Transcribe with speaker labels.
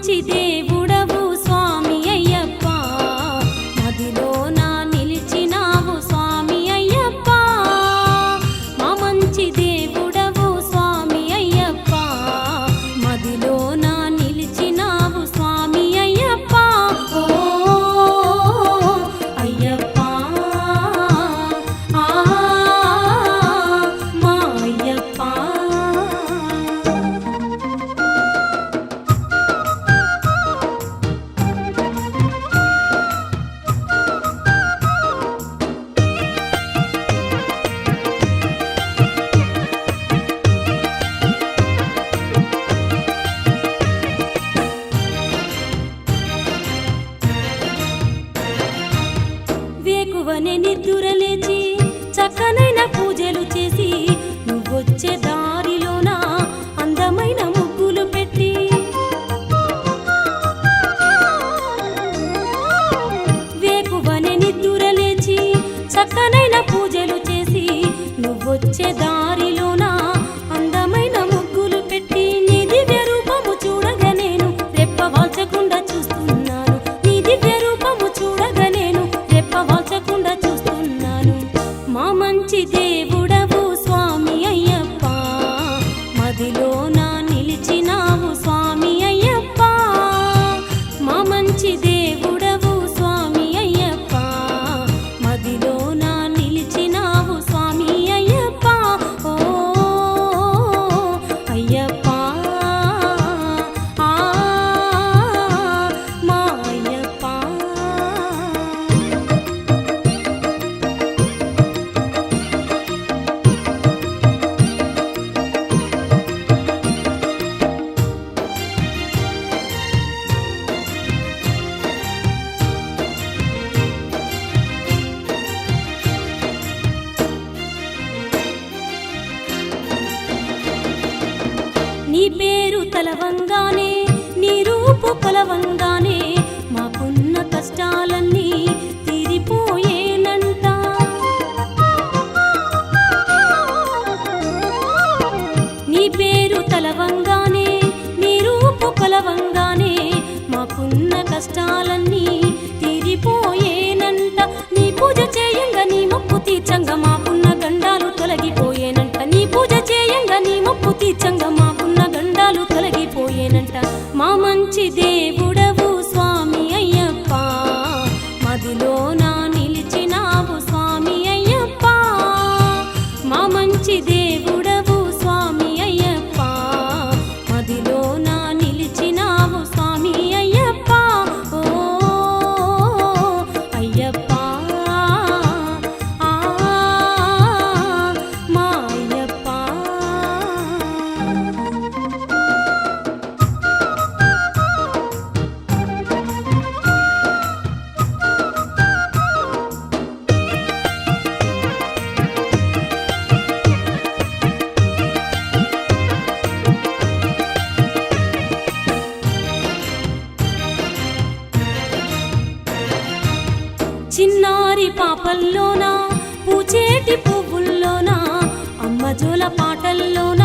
Speaker 1: మంచి దేవుడవు స్వామి అయ్యప్ప మదిలో నా నిలిచినావు స్వామి అయ్యప్ప మా మంచి దేవుడవు స్వామి అయ్యప్ప మదిలో నా నిలిచినావు స్వామి అయ్యప్ప ఓ అయ్యప్ప మా అయ్యప్ప వేకువనే నిద్దురలేచి చక్కనైన పూజలు చేసి నువ్వొచ్చే దారిలోన అందమైన ముగ్గులు పెట్టి వేకువనే నిద్దురలేచి చక్కనైన పూజలు చేసి నువ్వొచ్చే దారిలోన అందమైన ముగ్గులు పెట్టి నీ దివ్య రూపము చూడగా నేను రెప్పవాల్చకుండా చూస్తున్నాను నీ దివ్య రూపము చూడగా నేను రెప్పవాల్చకుండా చూస్తున్నాను మా మంచి దేవుడవు స్వామి అయ్యప్ప మదిలో నా నిలిచినావు స్వామి అయ్యప్ప మా మంచి దేవుడవు స్వామి అయ్యప్ప మదిలో నా నిలిచినావు స్వామి అయ్యప్ప ఓ అయ్యప్ప మా అయ్యప్ప నీ పేరు తలవంగానే నీ రూపు కొలవంగానే మాకున్న కష్టాలన్నీ తీరిపోయేనంట నీ పేరు తలవంగానే నీ రూపు కొలవంగానే మాకున్న కష్టాలన్నీ తీరిపోయేనంట నీ పూజ చేయంగా నీ మొక్కు తీర్చంగా మాకున్న గండాలు తొలగిపోయేనంట నీ పూజ చేయంగా నీ మొక్కు తీర్చంగా మాకున్న గండాలు తొలగిపోయేనంట మా మంచి దేవుడవు స్వామి అయ్యప్ప మదిలో నా నిలిచినావు స్వామి అయ్యప్ప మా మంచి దేవుడవు స్వామి అయ్యప్ప మదిలో నా నిలిచినావు స్వామి అయ్యప్ప ఓ అయ్యప్ప మా అయ్యప్ప చిన్నారి పాపల్లోనా పూచేటి పువ్వుల్లోనా అమ్మ జోల పాటల్లోనా